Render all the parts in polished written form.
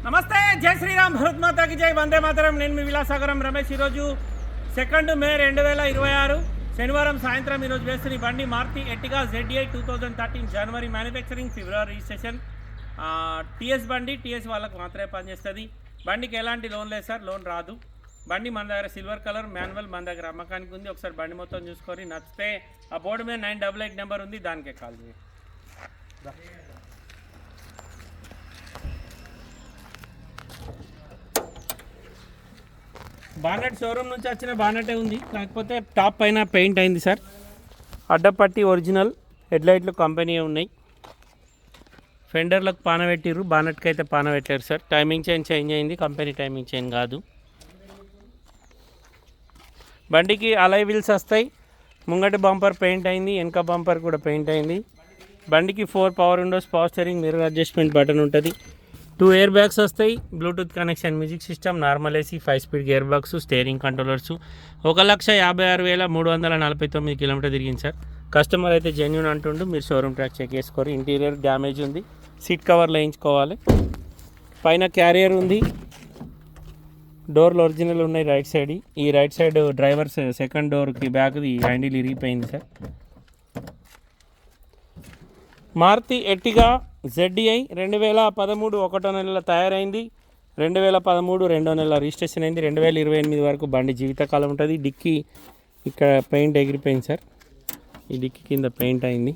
నమస్తే, జై శ్రీరామ్, భరత్ మాతాకి జై, వందే మాతరం. నేను మీ విలాసాగరం రమేష్. ఈరోజు 2 మే 2026 శనివారం సాయంత్రం ఈరోజు వేస్తున్న ఈ బండి మారుతి ఎర్టిగా ZDI 2013 జనవరి మ్యానుఫ్యాక్చరింగ్, ఫిబ్రవరి రిజిస్ట్రేషన్. టీఎస్ బండి, టీఎస్ వాళ్ళకు మాత్రమే పనిచేస్తుంది. బండికి ఎలాంటి లోన్ లేదు సార్, లోన్ రాదు. బండి మన దగ్గర సిల్వర్ కలర్ మాన్యువల్ మన దగ్గర అమ్మకానికి ఉంది. ఒకసారి బండి మొత్తం చూసుకొని నచ్చితే ఆ బోర్డు మీద 988 నెంబర్ ఉంది, దానికే కాల్ చేయండి. బానెట్ షోరూమ్ నుంచి వచ్చిన బానెటే ఉంది, కాకపోతే టాప్ పైన పెయింట్ అయింది సార్. అడ్డపట్టి ఒరిజినల్, హెడ్లైట్లు కంపెనీ ఉన్నాయి. ఫెండర్లకు పాన పెట్టిర్రు, బానెట్కి అయితే పాన పెట్టారు సార్. టైమింగ్ చైన్ చేంజ్ అయింది, కంపెనీ టైమింగ్ చైన్ కాదు. బండికి అలై వీల్స్ వస్తాయి. ముంగటి బంపర్ పెయింట్ అయింది, వెనక బంపర్ కూడా పెయింట్ అయింది. బండికి 4 power windows, power steering, mirror adjustment button ఉంటుంది. 2 ఎయిర్ బ్యాగ్స్ వస్తాయి, Bluetooth connection, music system, normal AC, 5 speed gear box, steering controllers. 1,56,349 kilometre తిరిగింది సార్. కస్టమర్ అయితే జెన్యూన్ అంటుండు, మీరు షోరూమ్ ట్రాక్ చెక్ చేసుకోరు. ఇంటీరియర్ డ్యామేజ్ ఉంది, సీట్ కవర్లు వేయించుకోవాలి. పైన క్యారియర్ ఉంది, డోర్లు ఒరిజినల్ ఉన్నాయి. రైట్ సైడ్, ఈ రైట్ సైడ్ డ్రైవర్ సెకండ్ డోర్కి బ్యాక్ది హ్యాండిల్ ఇరిగిపోయింది సార్. మారుతి ఎర్టిగా ZDI 2013 1వ నెల తయారైంది. 2013 2వ నెల రిజిస్ట్రేషన్ అయింది. 2028 వరకు బండి జీవితకాలం ఉంటుంది. డిక్కీ ఇక్కడ పెయింట్ ఎగిరిపోయింది సార్, ఈ డిక్కీ కింద పెయింట్ అయింది.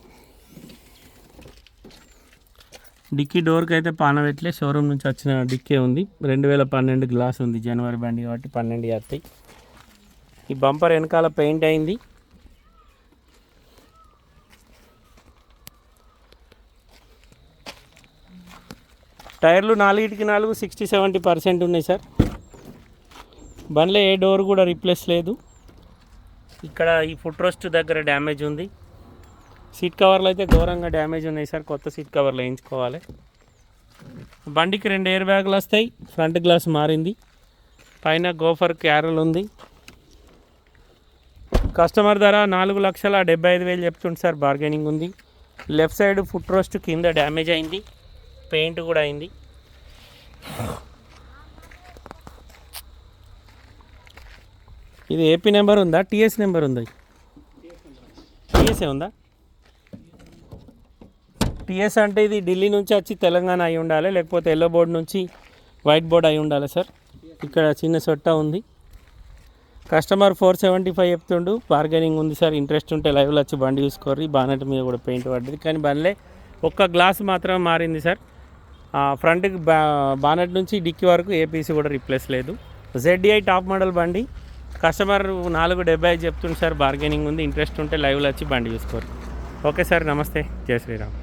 డిక్కీ డోర్కి అయితే పానవెట్లే, షోరూమ్ నుంచి వచ్చిన డిక్కీ ఉంది. 2012 గ్లాస్ ఉంది, జనవరి బండి కాబట్టి 12 వస్తాయి. ఈ బంపర్ వెనకాల పెయింట్ అయింది. టైర్లు 4కి 4 60-70% ఉన్నాయి సార్. బండిలో ఏ డోర్ కూడా రీప్లేస్ లేదు. ఇక్కడ ఈ ఫుట్ రెస్ట్ దగ్గర డ్యామేజ్ ఉంది. సీట్ కవర్లు అయితే ఘోరంగా డ్యామేజ్ ఉన్నాయి సార్, కొత్త సీట్ కవర్లు వేయించుకోవాలి. బండికి 2 ఎయిర్ బ్యాగులు వస్తాయి, ఫ్రంట్ గ్లాస్ మారింది, పైన గోఫర్ క్యారల్ ఉంది. కస్టమర్ ధర 4,75,000 చెప్తుంది సార్, బార్గెనింగ్ ఉంది. లెఫ్ట్ సైడ్ ఫుట్ రెస్ట్ కింద డ్యామేజ్ అయింది, పెయింట్ కూడా అయింది. ఇది ఏపీ నెంబర్ ఉందా, టీఎస్ నెంబర్ ఉందా? టీఎస్ఏ ఉందా? టీఎస్ అంటే ఇది ఢిల్లీ నుంచి వచ్చి తెలంగాణ అయి ఉండాలి, లేకపోతే ఎల్లో బోర్డు నుంచి వైట్ బోర్డ్ అయి ఉండాలి సార్. ఇక్కడ చిన్న సొట్ట ఉంది. కస్టమర్ 475 చెప్తుండు, బార్గెనింగ్ ఉంది సార్. ఇంట్రెస్ట్ ఉంటే లైవ్లో వచ్చి బండి చూసుకోర్రి. బానెట్ మీద కూడా పెయింట్ పడ్డది, కానీ బండిలే ఒక్క గ్లాస్ మాత్రమే మారింది సార్. ఫ్రంట్కి బానెట్ నుంచి డిక్కీ వరకు ఏపీసీ కూడా రీప్లేస్ లేదు. ZDI టాప్ మోడల్ బండి. కస్టమర్ 4,75 చెప్తుంది సార్, బార్గెనింగ్ ఉంది. ఇంట్రెస్ట్ ఉంటే లైవ్లో వచ్చి బండి చూసుకోరు. ఓకే సార్, నమస్తే, జై శ్రీరామ్.